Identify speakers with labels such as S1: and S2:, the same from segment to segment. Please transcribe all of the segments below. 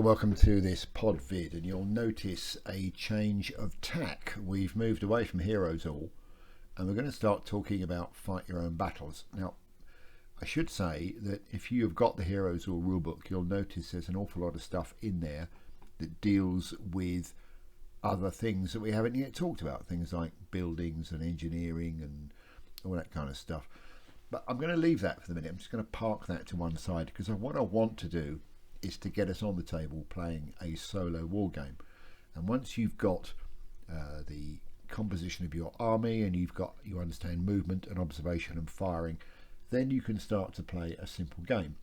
S1: welcome to this pod vid, and you'll notice a change of tack. We've moved away from Heroes All and we're going to start talking about fight your own battles. Now, I should say that if you've got the Heroes All rulebook, you'll notice there's an awful lot of stuff in there that deals with other things that we haven't yet talked about, things like buildings and engineering and all that kind of stuff. But I'm going to leave that for the minute. I'm just going to park that to one side because what I want to do is to get us on the table playing a solo war game. And once you've got the composition of your army and you understand movement and observation and firing, then you can start to play a simple game.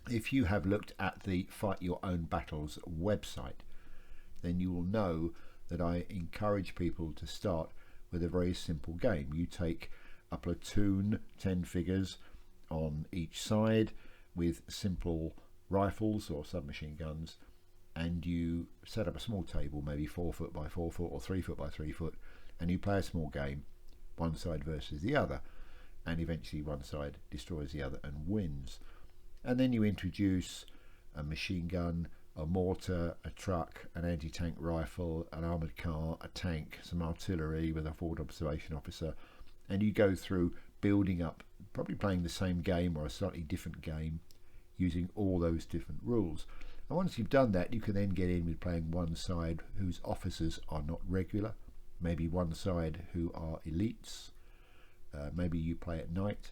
S1: If you have looked at the Fight Your Own Battles website, then you will know that I encourage people to start with a very simple game. You take a platoon, 10 figures on each side, with simple rifles or submachine guns, and you set up a small table, maybe 4 foot by 4 foot or 3 foot by 3 foot, and you play a small game, one side versus the other, and eventually one side destroys the other and wins. And then you introduce a machine gun, a mortar, a truck, an anti-tank rifle, an armoured car, a tank, some artillery with a forward observation officer, and you go through building up, probably playing the same game or a slightly different game using all those different rules. And once you've done that, you can then get in with playing one side whose officers are not regular, maybe one side who are elites, maybe you play at night,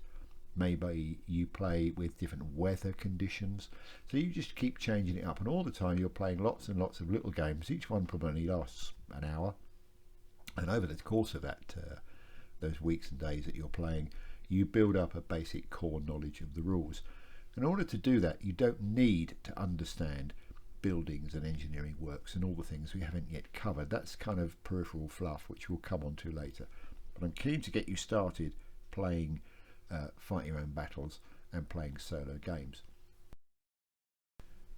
S1: maybe you play with different weather conditions. So you just keep changing it up, and all the time you're playing lots and lots of little games. Each one probably lasts an hour, and over the course of that those weeks and days that you're playing, you build up a basic core knowledge of the rules. In order to do that, you don't need to understand buildings and engineering works and all the things we haven't yet covered. That's kind of peripheral fluff, which we'll come on to later. But I'm keen to get you started playing Fight Your Own Battles and playing solo games.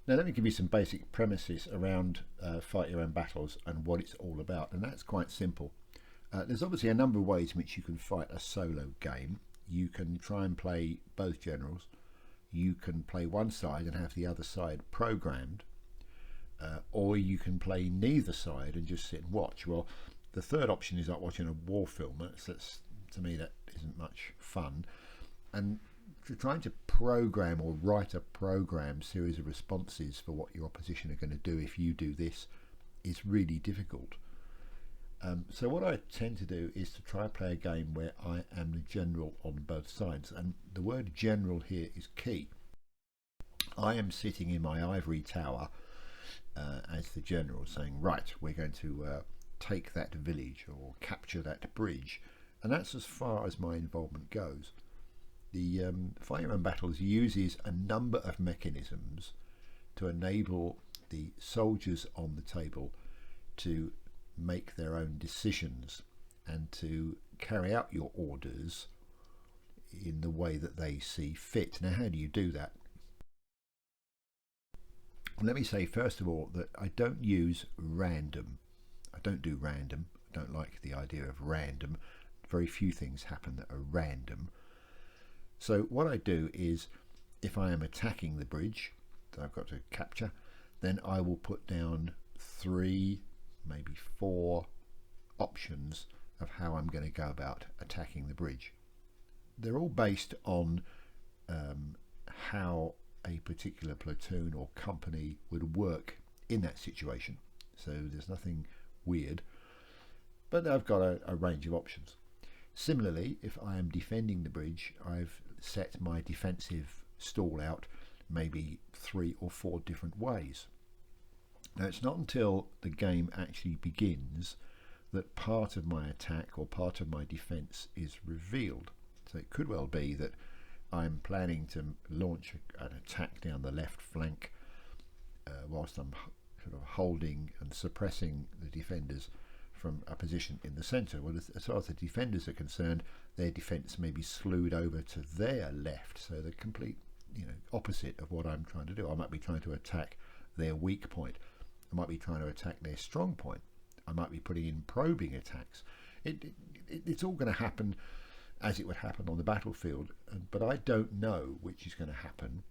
S1: Now let me give you some basic premises around Fight Your Own Battles and what it's all about, and that's quite simple. There's obviously a number of ways in which you can fight a solo game. You can try and play both generals. You can play one side and have the other side programmed, or you can play neither side and just sit and watch. Well, the third option is like watching a war film. That's to me, that isn't much fun. And trying to program or write a program series of responses for what your opposition are going to do if you do this is really difficult. So what I tend to do is to try and play a game where I am the general on both sides, and the word general here is key. I am sitting in my ivory tower as the general, saying, right, we're going to take that village or capture that bridge, and that's as far as my involvement goes. The Fight Your Own Battles uses a number of mechanisms to enable the soldiers on the table to make their own decisions and to carry out your orders in the way that they see fit. Now, how do you do that? Let me say first of all that I don't use random. I don't do random. I don't like the idea of random. Very few things happen that are random. So what I do is, if I am attacking the bridge that I've got to capture, then I will put down 3, maybe 4 options of how I'm going to go about attacking the bridge. They're all based on how a particular platoon or company would work in that situation. So there's nothing weird, but I've got a range of options. Similarly, if I am defending the bridge, I've set my defensive stall out maybe 3 or 4 different ways. Now, it's not until the game actually begins that part of my attack or part of my defense is revealed. So it could well be that I'm planning to launch an attack down the left flank whilst I'm sort of holding and suppressing the defenders from a position in the centre. Well, as far as the defenders are concerned, their defence may be slewed over to their left, so the complete opposite of what I'm trying to do. I might be trying to attack their weak point. I might be trying to attack their strong point. I might be putting in probing attacks. It's all going to happen as it would happen on the battlefield, but I don't know which is going to happen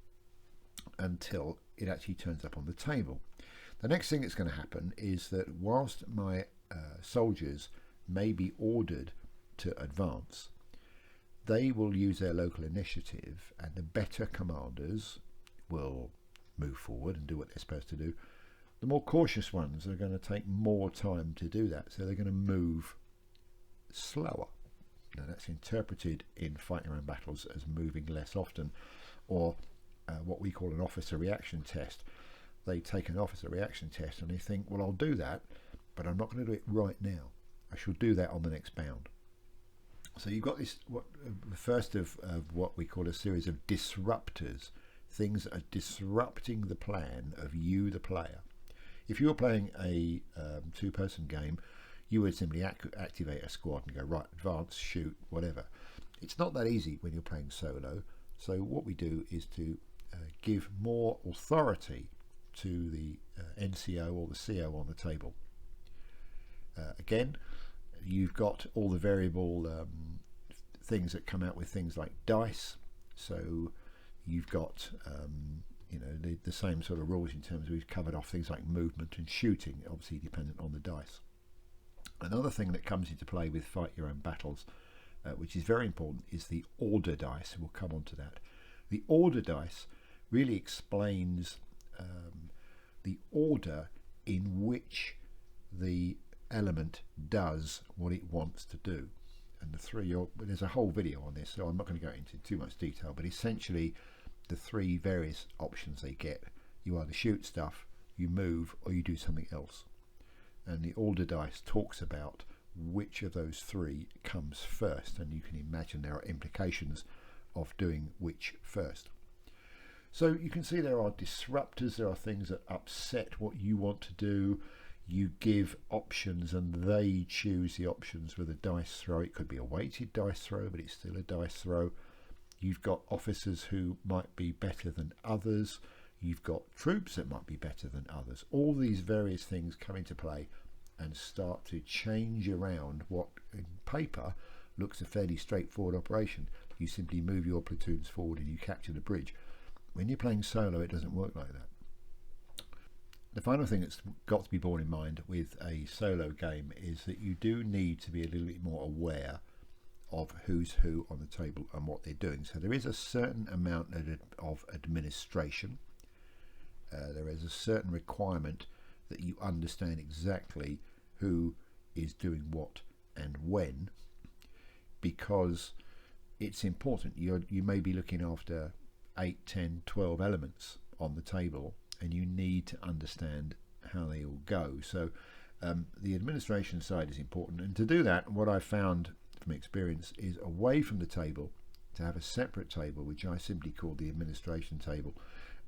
S1: until it actually turns up on the table. The next thing that's going to happen is that whilst my soldiers may be ordered to advance, they will use their local initiative, and the better commanders will move forward and do what they're supposed to do. The more cautious ones are going to take more time to do that, so they're going to move slower. Now that's interpreted in Fight Your Own Battles as moving less often, or what we call an officer reaction test. They take an officer reaction test and they think, well, I'll do that, but I'm not going to do it right now. I shall do that on the next bound. So you've got this, the first of what we call a series of disruptors, things that are disrupting the plan of you, the player. If you were playing a two-person game, you would simply activate a squad and go, right, advance, shoot, whatever. It's not that easy when you're playing solo. So what we do is to give more authority to the NCO or the CO on the table. Again, you've got all the variable things that come out with things like dice. So you've got you know, the same sort of rules in terms of, we've covered off things like movement and shooting, obviously dependent on the dice. Another thing that comes into play with Fight Your Own Battles, which is very important, is the order dice. We'll come on to that. The order dice really explains the order in which the element does what it wants to do. And the three, there's a whole video on this, so I'm not going to go into too much detail, but essentially the three various options they get: you either shoot stuff, you move, or you do something else. And the order dice talks about which of those three comes first, and you can imagine there are implications of doing which first. So you can see there are disruptors, there are things that upset what you want to do. You give options and they choose the options with a dice throw. It could be a weighted dice throw, but it's still a dice throw. You've got officers who might be better than others. You've got troops that might be better than others. All these various things come into play and start to change around what in paper looks a fairly straightforward operation. You simply move your platoons forward and you capture the bridge. When you're playing solo, it doesn't work like that. The final thing that's got to be borne in mind with a solo game is that you do need to be a little bit more aware of who's who on the table and what they're doing. So there is a certain amount of administration. There is a certain requirement that you understand exactly who is doing what and when, because it's important. You may be looking after 8, 10, 12 elements on the table, and you need to understand how they all go. So the administration side is important, and to do that, what I've found from experience is, away from the table, to have a separate table which I simply call the administration table,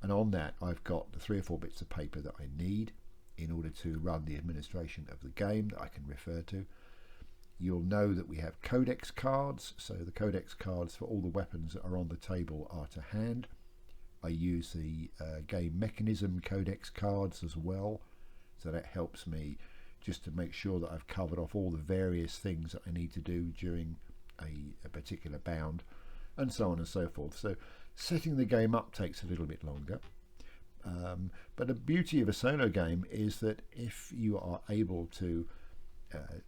S1: and on that I've got the 3 or 4 bits of paper that I need in order to run the administration of the game that I can refer to. You'll know that we have codex cards, so the codex cards for all the weapons that are on the table are to hand. I use the game mechanism codex cards as well, so that helps me just to make sure that I've covered off all the various things that I need to do during a particular bound, and so on and so forth. So setting the game up takes a little bit longer. But the beauty of a solo game is that if you are able to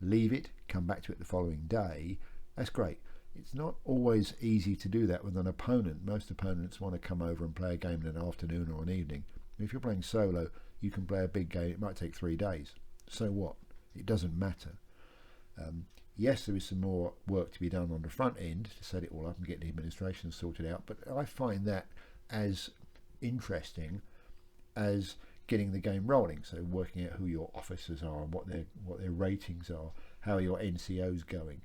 S1: leave it, come back to it the following day, that's great. It's not always easy to do that with an opponent. Most opponents want to come over and play a game in an afternoon or an evening. If you're playing solo, you can play a big game. It might take 3 days. So what? It doesn't matter. Yes, there is some more work to be done on the front end to set it all up and get the administration sorted out, but I find that as interesting as getting the game rolling. So working out who your officers are and what their ratings are, how your NCO's going,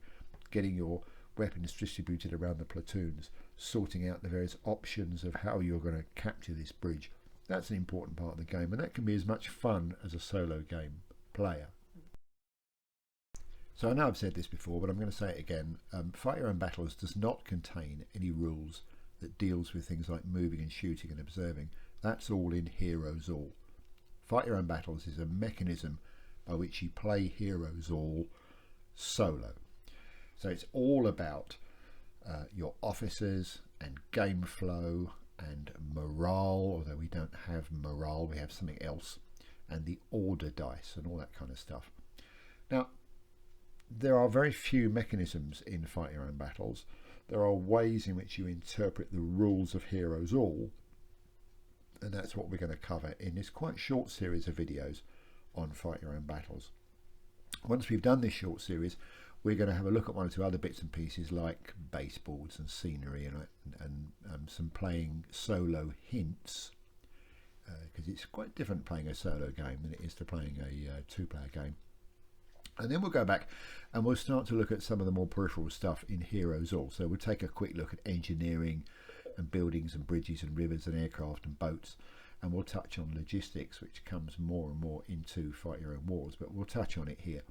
S1: getting your weapons distributed around the platoons, sorting out the various options of how you're going to capture this bridge. That's an important part of the game, and that can be as much fun as a solo game player. So I know I've said this before, but I'm going to say it again. Fight Your Own Battles does not contain any rules that deals with things like moving and shooting and observing. That's all in Heroes All. Fight Your Own Battles is a mechanism by which you play Heroes All solo. So it's all about your officers and game flow and morale, although we don't have morale, we have something else, and the order dice and all that kind of stuff. Now, there are very few mechanisms in Fight Your Own Battles. There are ways in which you interpret the rules of Heroes All, and that's what we're going to cover in this quite short series of videos on Fight Your Own Battles. Once we've done this short series, we're going to have a look at one or two other bits and pieces like baseboards and scenery and some playing solo hints, because it's quite different playing a solo game than it is to playing a two-player game. And then we'll go back and we'll start to look at some of the more peripheral stuff in Heroes All. So we'll take a quick look at engineering and buildings and bridges and rivers and aircraft and boats, and we'll touch on logistics, which comes more and more into Fight Your Own Wars, but we'll touch on it here.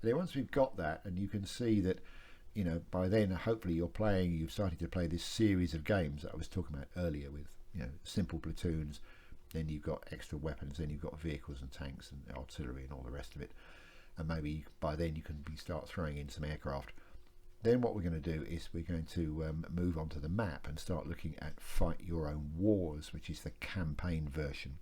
S1: And then once we've got that, and you can see that, you know, by then hopefully you've started to play this series of games that I was talking about earlier with, you know, simple platoons, then you've got extra weapons, then you've got vehicles and tanks and artillery and all the rest of it. And maybe by then you can start throwing in some aircraft. Then what we're going to do is we're going to move on to the map and start looking at Fight Your Own Wars, which is the campaign version.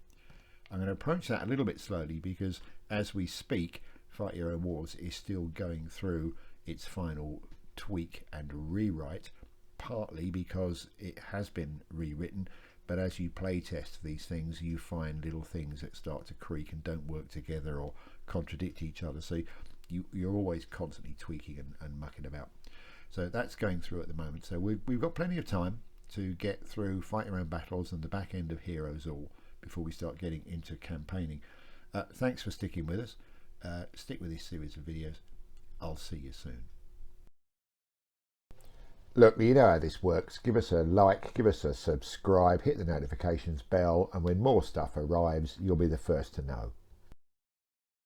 S1: I'm going to approach that a little bit slowly because as we speak, Fight Your Own Wars is still going through its final tweak and rewrite, partly because it has been rewritten, but as you play test these things, you find little things that start to creak and don't work together or contradict each other. So you're always constantly tweaking and mucking about. So that's going through at the moment. So we've got plenty of time to get through Fight Your Own Battles and the back end of Heroes All before we start getting into campaigning. Thanks for sticking with us. Stick with this series of videos. I'll see you soon. Look, you know how this works. Give us a like, give us a subscribe, hit the notifications bell, and when more stuff arrives, you'll be the first to know.